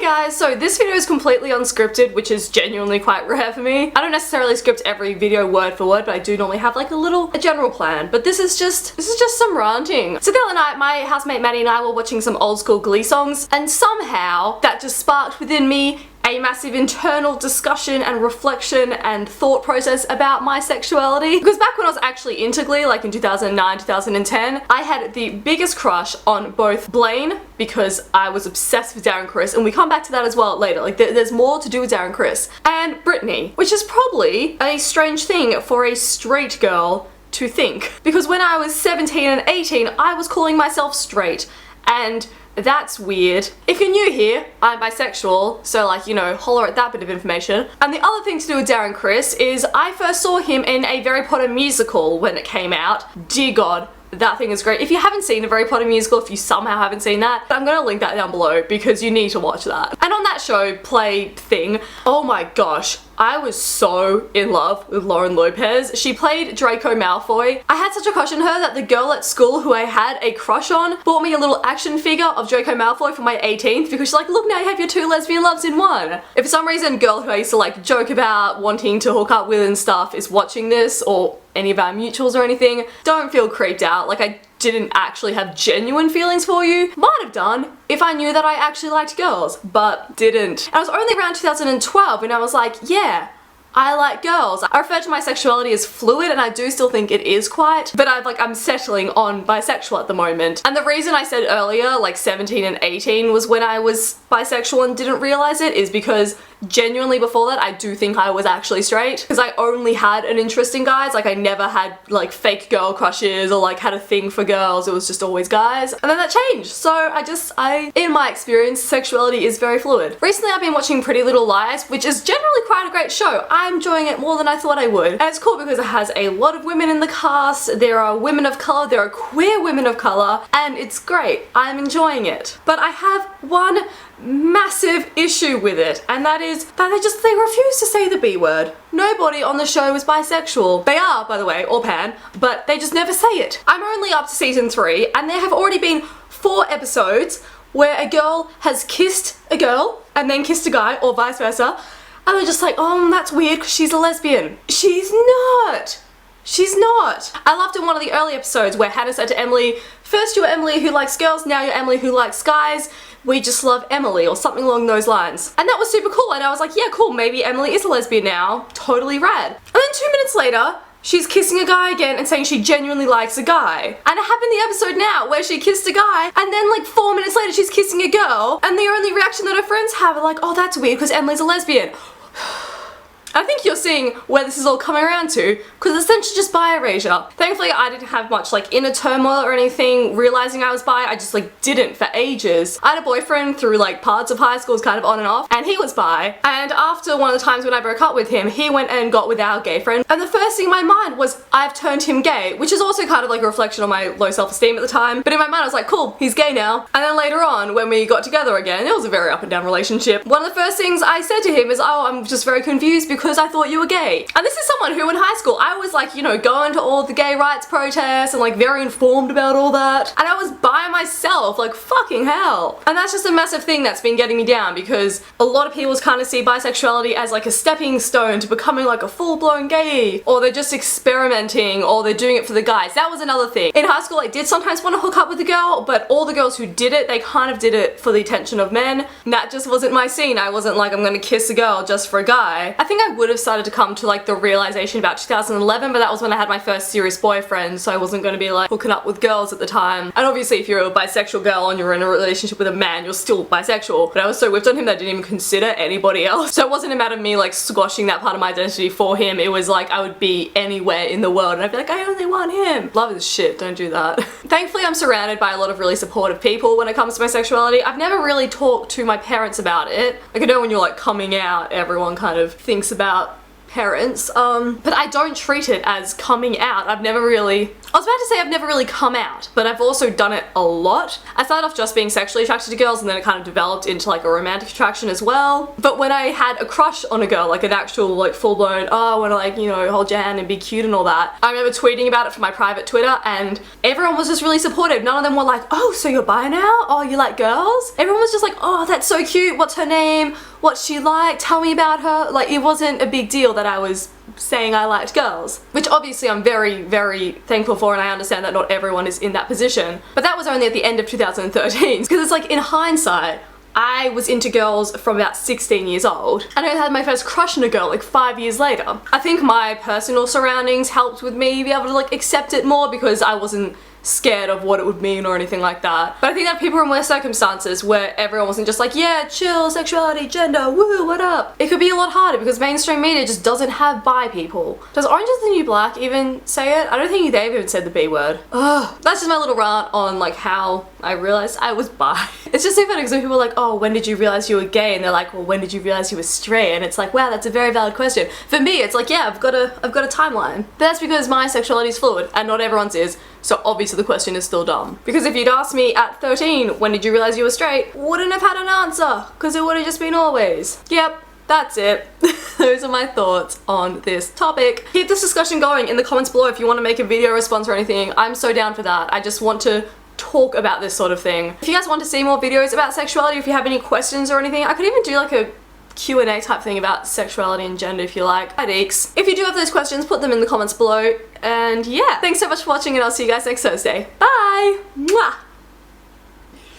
guys, so this video is completely unscripted, which is genuinely quite rare for me. I don't necessarily script every video word for word, but I do normally have like a general plan. But this is just some ranting. So the other night, my housemate Maddie and I were watching some old school Glee songs, and somehow that just sparked within me a massive internal discussion and reflection and thought process about my sexuality. Because back when I was actually into Glee, like in 2009, 2010, I had the biggest crush on both Blaine, because I was obsessed with Darren Criss, and we come back to that as well later, like there's more to do with Darren Criss, and Brittany, which is probably a strange thing for a straight girl to think. Because when I was 17 and 18, I was calling myself straight, and that's weird. If you're new here, I'm bisexual, so like, you know, holler at that bit of information. And the other thing to do with Darren Criss is I first saw him in a Harry Potter musical when it came out. Dear God, that thing is great. If you haven't seen a Harry Potter musical, if you somehow haven't seen that, I'm gonna link that down below because you need to watch that. And on that show, play thing, oh my gosh, I was so in love with Lauren Lopez. She played Draco Malfoy. I had such a crush on her that the girl at school who I had a crush on bought me a little action figure of Draco Malfoy for my 18th because she's like, look, now you have your two lesbian loves in one. If for some reason a girl who I used to like joke about wanting to hook up with and stuff is watching this, or any of our mutuals or anything, don't feel creeped out. Like, I didn't actually have genuine feelings for you. Might have done if I knew that I actually liked girls, but didn't. And I was only around 2012 when I was like, yeah, I like girls. I refer to my sexuality as fluid, and I do still think it is quite, but I'm settling on bisexual at the moment. And the reason I said earlier, like 17 and 18 was when I was bisexual and didn't realize it, is because genuinely before that I do think I was actually straight, because I only had an interest in guys. Like, I never had like fake girl crushes or like had a thing for girls. It was just always guys, and then that changed. So in my experience, sexuality is very fluid. Recently I've been watching Pretty Little Lies, which is generally quite a great show. I'm enjoying it more than I thought I would. And it's cool because it has a lot of women in the cast, there are women of colour, there are queer women of colour, and it's great. I'm enjoying it. But I have one massive issue with it, and that is that they refuse to say the B word. Nobody on the show is bisexual. They are, by the way, or pan, but they just never say it. I'm only up to season 3, and there have already been 4 episodes where a girl has kissed a girl and then kissed a guy, or vice versa, and they're just like, oh, that's weird because she's a lesbian. She's not. She's not. I loved in one of the early episodes where Hannah said to Emily, first you're Emily who likes girls, now you're Emily who likes guys. We just love Emily, or something along those lines. And that was super cool, and I was like, yeah, cool, maybe Emily is a lesbian now. Totally rad. And then 2 minutes later, she's kissing a guy again and saying she genuinely likes a guy. And it happened in the episode now where she kissed a guy, and then like 4 minutes later she's kissing a girl, and the only reaction that her friends have are like, oh, that's weird because Emily's a lesbian. I think you're seeing where this is all coming around to, because it's essentially just bi-erasure. Thankfully I didn't have much like inner turmoil or anything realizing I was bi. I just like didn't for ages. I had a boyfriend through like parts of high school, kind of on and off, and he was bi. And after one of the times when I broke up with him, he went and got with our gay friend, and the first thing in my mind was, I've turned him gay, which is also kind of like a reflection on my low self-esteem at the time. But in my mind I was like, cool, he's gay now. And then later on when we got together again, it was a very up and down relationship. One of the first things I said to him is, oh, I'm just very confused because I thought you were gay. And this is someone who in high school I was like, you know, going to all the gay rights protests and like very informed about all that, and I was by myself, like fucking hell. And that's just a massive thing that's been getting me down, because a lot of people kind of see bisexuality as like a stepping stone to becoming like a full-blown gay, or they're just experimenting, or they're doing it for the guys. That was another thing. In high school I did sometimes want to hook up with a girl, but all the girls who did it, they kind of did it for the attention of men. And that just wasn't my scene. I wasn't like, I'm gonna kiss a girl just for a guy. I think I would have started to come to like the realization about 2011, but that was when I had my first serious boyfriend, so I wasn't going to be like hooking up with girls at the time. And obviously if you're a bisexual girl and you're in a relationship with a man, you're still bisexual, but I was so whipped on him that I didn't even consider anybody else. So it wasn't a matter of me like squashing that part of my identity for him. It was like I would be anywhere in the world and I'd be like, I only want him. Love is shit, don't do that. Thankfully I'm surrounded by a lot of really supportive people when it comes to my sexuality. I've never really talked to my parents about it. Like, I know when you're like coming out, everyone kind of thinks about parents, but I don't treat it as coming out. I've never really I was about to say I've never really come out, but I've also done it a lot. I started off just being sexually attracted to girls, and then it kind of developed into like a romantic attraction as well. But when I had a crush on a girl, like an actual like full-blown, oh, I wanna like, you know, hold your hand and be cute and all that, I remember tweeting about it for my private Twitter, and everyone was just really supportive. None of them were like, oh, so you're bi now? Oh, you like girls? Everyone was just like, oh, that's so cute, what's her name? What's she like? Tell me about her. Like, it wasn't a big deal that I was saying I liked girls, which obviously I'm very, very thankful for, and I understand that not everyone is in that position. But that was only at the end of 2013, because it's like, in hindsight, I was into girls from about 16 years old, and I had my first crush on a girl like 5 years later. I think my personal surroundings helped with me be able to like accept it more, because I wasn't scared of what it would mean or anything like that. But I think that people in worse circumstances where everyone wasn't just like, yeah, chill, sexuality, gender, woo, what up? It could be a lot harder because mainstream media just doesn't have bi people. Does Orange is the New Black even say it? I don't think they've even said the B word. Ugh. That's just my little rant on like how I realized I was bi. It's just so funny because when people are like, oh, when did you realize you were gay? And they're like, well, when did you realize you were straight? And it's like, wow, that's a very valid question. For me, it's like, yeah, I've got a timeline. But that's because my sexuality is fluid and not everyone's is. So obviously the question is still dumb. Because if you'd asked me at 13, when did you realize you were straight? Wouldn't have had an answer, because it would have just been always. Yep, that's it. Those are my thoughts on this topic. Keep this discussion going in the comments below if you want to make a video response or anything. I'm so down for that. I just want to talk about this sort of thing. If you guys want to see more videos about sexuality, if you have any questions or anything, I could even do like a Q&A type thing about sexuality and gender if you like. If you do have those questions, put them in the comments below. And yeah, thanks so much for watching, and I'll see you guys next Thursday. Bye! Mwah!